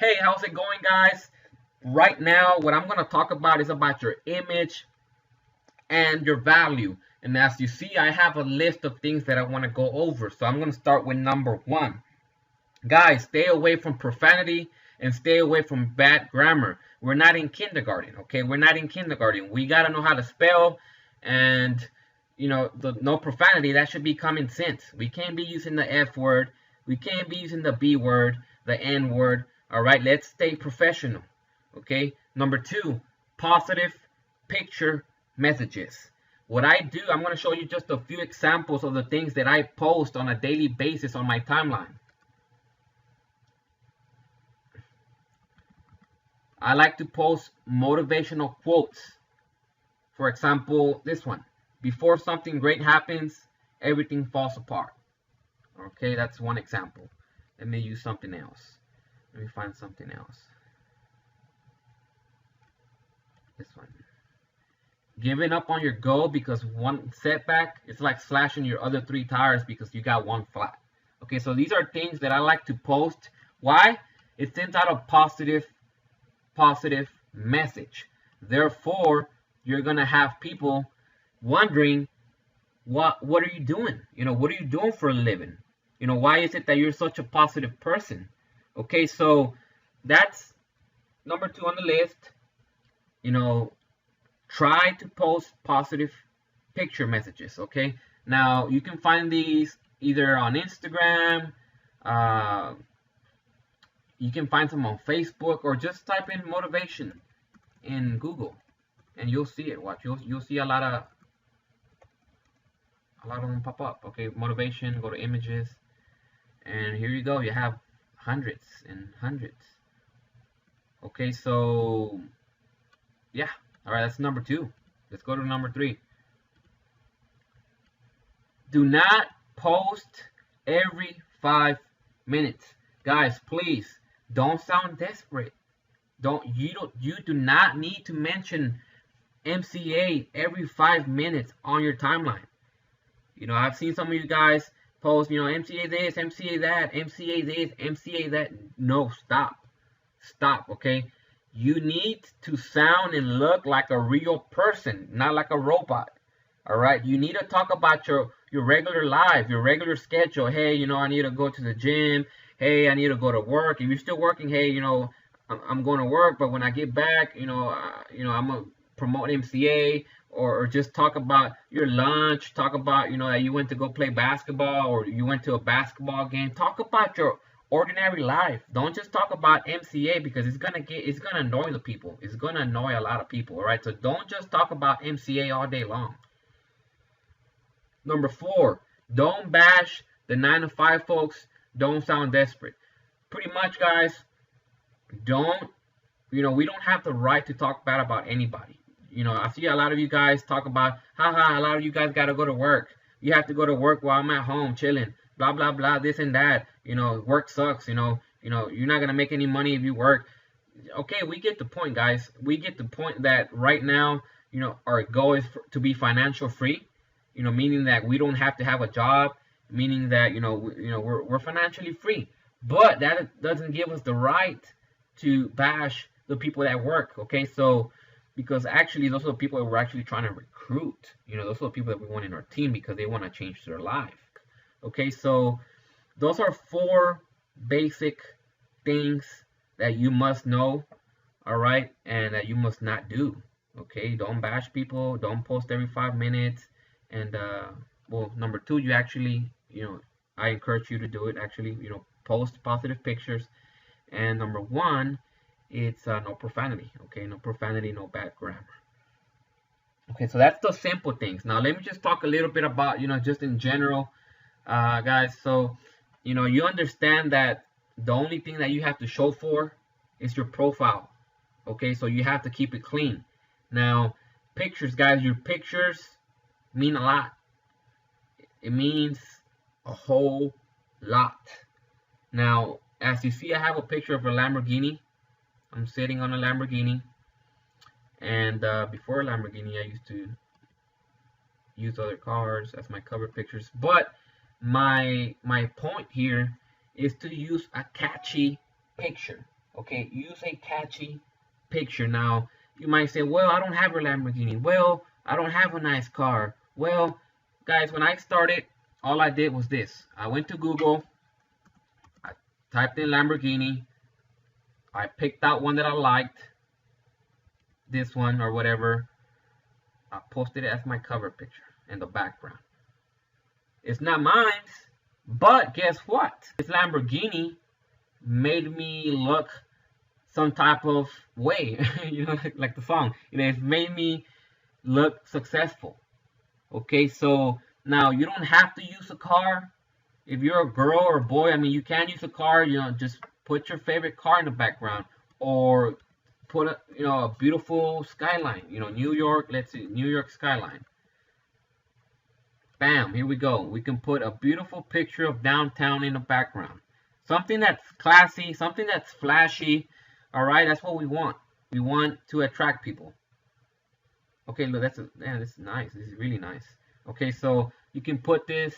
Hey, how's it going, guys? Right now, what I'm going to talk about is about your image and your value. And as you see, I have a list of things that I want to go over. So I'm going to start with number one. Guys, stay away from profanity and stay away from bad grammar. We're not in kindergarten, okay? We're not in kindergarten. We got to know how to spell, and the no profanity. That should be common sense. We can't be using the F word. We can't be using the B word, the N word. All right, let's stay professional, okay? Number two, positive picture messages. What I do, I'm going to show you just a few examples of the things that I post on a daily basis on my timeline. I like to post motivational quotes. For example, this one: before something great happens, everything falls apart. Okay, that's one example. Let me use something else. Let me find something else. This one: giving up on your goal because one setback is like slashing your other three tires because you got one flat. Okay, so these are things that I like to post. Why? It sends out a positive message. Therefore, you're gonna have people wondering, what are you doing? What are you doing for a living? Why is it that you're such a positive person? Okay, so that's number two on the list. Try to post positive picture messages. Okay, now you can find these either on Instagram, you can find them on Facebook, or just type in motivation in Google and you'll see it. Watch, you'll see a lot of them pop up. Okay, motivation, go to images, and here you go. You have hundreds and hundreds. Okay, so yeah, all right, that's number two. Let's go to number three. Do not post every 5 minutes. Guys, please don't sound desperate. You do not need to mention MCA every 5 minutes on your timeline. I've seen some of you guys post, MCA this, MCA that, MCA this, MCA that. No, stop, okay? You need to sound and look like a real person, not like a robot. All right, you need to talk about your regular life, your regular schedule. Hey, I need to go to the gym. Hey, I need to go to work. If you're still working, hey, I'm going to work, but when I get back, I'm gonna promote MCA, or just talk about your lunch. Talk about that you went to go play basketball, or you went to a basketball game. Talk about your ordinary life. Don't just talk about MCA, because it's gonna annoy the people. It's gonna annoy a lot of people. All right, so don't just talk about MCA all day long. Number four, don't bash the 9-to-5 folks. Don't sound desperate. Pretty much, guys, we don't have the right to talk bad about anybody. I see a lot of you guys talk about, haha, a lot of you guys got to go to work. You have to go to work while I'm at home chilling, blah, blah, blah, this and that. Work sucks, you're not going to make any money if you work. Okay, we get the point, guys. We get the point that right now, our goal is to be financial free, meaning that we don't have to have a job, meaning that, we're financially free. But that doesn't give us the right to bash the people that work, okay? So, because actually those are the people that we're actually trying to recruit. Those are the people that we want in our team because they want to change their life. Okay, so those are 4 basic things that you must know, all right, and that you must not do. Okay, don't bash people, don't post every 5 minutes, and well, number 2, you actually, I encourage you to do it. Actually, post positive pictures. And number 1, it's no profanity. Okay, no profanity, no bad grammar. Okay, so that's the simple things. Now let me just talk a little bit about, just in general, guys. So, you understand that the only thing that you have to show for is your profile. Okay, so you have to keep it clean. Now, pictures, guys, your pictures mean a lot. It means a whole lot. Now, as you see, I have a picture of a Lamborghini. I'm sitting on a Lamborghini. And before a Lamborghini, I used to use other cars as my cover pictures. But my point here is to use a catchy picture. Okay, use a catchy picture. Now, you might say, well, I don't have a Lamborghini. Well, I don't have a nice car. Well, guys, when I started, all I did was this. I went to Google, I typed in Lamborghini, I picked out one that I liked, this one or whatever. I posted it as my cover picture in the background. It's not mine, but guess what? This Lamborghini made me look some type of way, you know, like the song. You know, it made me look successful. Okay, so now you don't have to use a car. If you're a girl or a boy, I mean, you can use a car. You know, just put your favorite car in the background, or put a, you know, a beautiful skyline. You know, New York. Let's see, New York skyline. Bam, here we go. We can put a beautiful picture of downtown in the background. Something that's classy, something that's flashy. All right, that's what we want. We want to attract people. Okay, look, this is nice. This is really nice. Okay, so you can put this,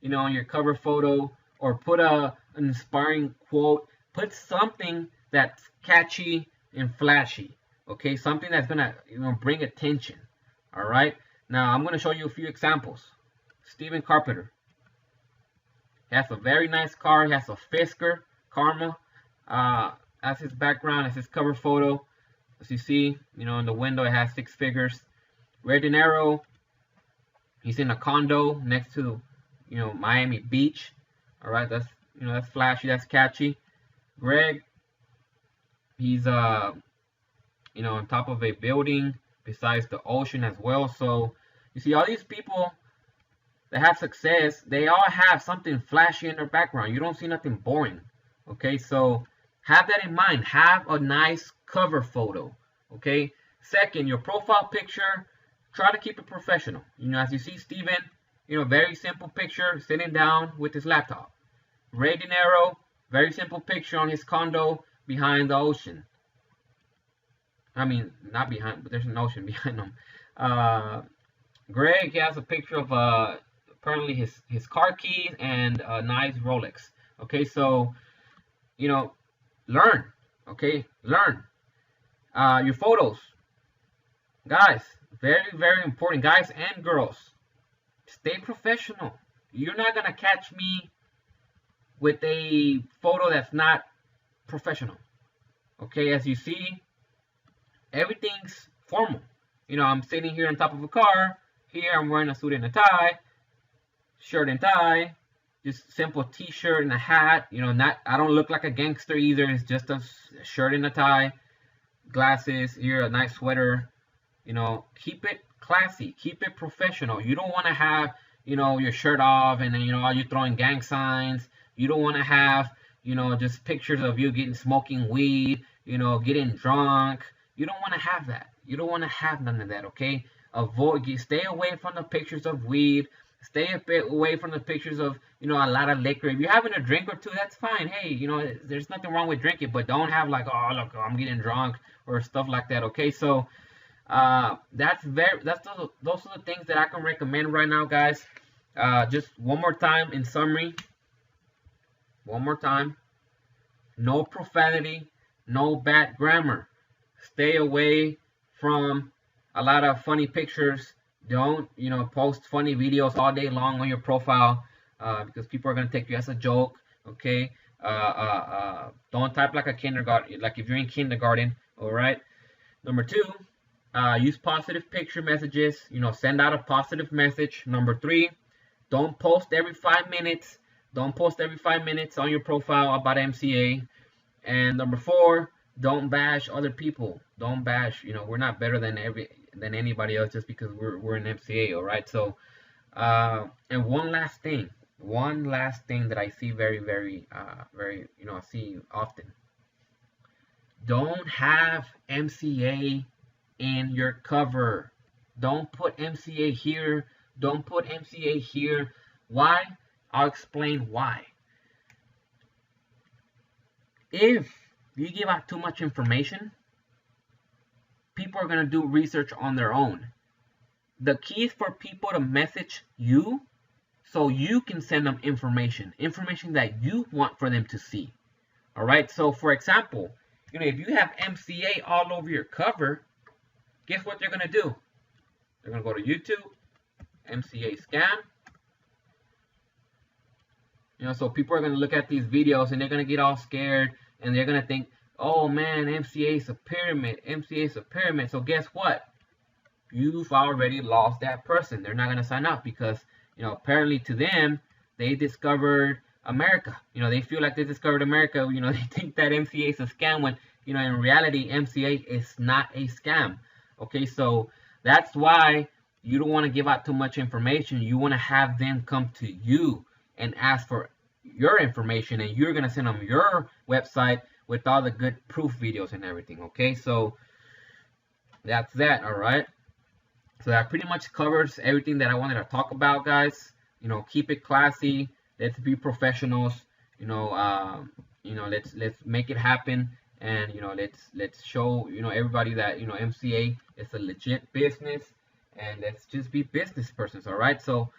you know, on your cover photo, or put an inspiring quote. Put something that's catchy and flashy. Okay, something that's gonna, you know, bring attention. All right. Now I'm gonna show you a few examples. Stephen Carpenter. He has a very nice car. He has a Fisker Karma as his background, as his cover photo. As you see, you know, in the window it has 6 figures. Ray De Niro, he's in a condo next to, you know, Miami Beach. All right, that's, you know, that's flashy, that's catchy. Greg, he's you know, on top of a building besides the ocean as well. So you see, all these people that have success, they all have something flashy in their background. You don't see nothing boring. Okay, so have that in mind. Have a nice cover photo. Okay. Second, your profile picture, try to keep it professional. You know, as you see Steven, you know, very simple picture, sitting down with his laptop. Ray De Niro, very simple picture on his condo behind the ocean. I mean, not behind, but there's an ocean behind him. Greg, he has a picture of apparently his car keys and a nice Rolex. Okay, so, you know, learn. Okay, learn. Your photos, guys, very, very important. Guys and girls, stay professional. You're not gonna catch me with a photo that's not professional. Okay, as you see, everything's formal. You know, I'm sitting here on top of a car. Here I'm wearing a suit and a tie, shirt and tie, just simple t-shirt and a hat. You know, not, I don't look like a gangster either. It's just a shirt and a tie, glasses, here a nice sweater. You know, keep it classy, keep it professional. You don't want to have, you know, your shirt off and then, you know, you're throwing gang signs. You don't want to have, you know, just pictures of you smoking weed, you know, getting drunk. You don't want to have that. You don't want to have none of that, okay? Stay away from the pictures of weed. Stay a bit away from the pictures of, you know, a lot of liquor. If you're having a drink or two, that's fine. Hey, you know, there's nothing wrong with drinking, but don't have like, oh, look, I'm getting drunk or stuff like that, okay? So, those are the things that I can recommend right now, guys. Just one more time in summary. One more time. No profanity, no bad grammar. Stay away from a lot of funny pictures. Don't, you know, post funny videos all day long on your profile because people are going to take you as a joke, okay? Don't type like a kindergarten, like if you're in kindergarten, all right? Number 2, use positive picture messages. You know, send out a positive message. Number 3, don't post every 5 minutes. Don't post every 5 minutes on your profile about MCA. And number 4, don't bash other people. Don't bash. You know, we're not better than anybody else just because we're an MCA. All right. So, and one last thing that I see very, you know, I see often. Don't have MCA in your cover. Don't put MCA here. Don't put MCA here. Why? I'll explain why. If you give out too much information, people are going to do research on their own. The key is for people to message you so you can send them information that you want for them to see. All right. So, for example, you know, if you have MCA all over your cover, guess what they're gonna do? They're gonna go to YouTube, MCA scam. You know, so people are gonna look at these videos and they're gonna get all scared and they're gonna think, oh man, MCA is a pyramid. MCA is a pyramid. So guess what? You've already lost that person. They're not gonna sign up because, you know, apparently to them, they discovered America. You know, they feel like they discovered America. You know, they think that MCA is a scam when, you know, in reality, MCA is not a scam. Okay, so that's why you don't want to give out too much information. You want to have them come to you and ask for your information, and you're going to send them your website with all the good proof videos and everything. Okay, so that's that. All right, so that pretty much covers everything that I wanted to talk about, guys. You know, keep it classy. Let's be professionals. You know, let's make it happen, and you know, let's show, you know, everybody that, you know, MCA is a legit business, and let's just be business persons. All right, so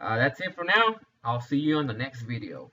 that's it for now. I'll see you on the next video.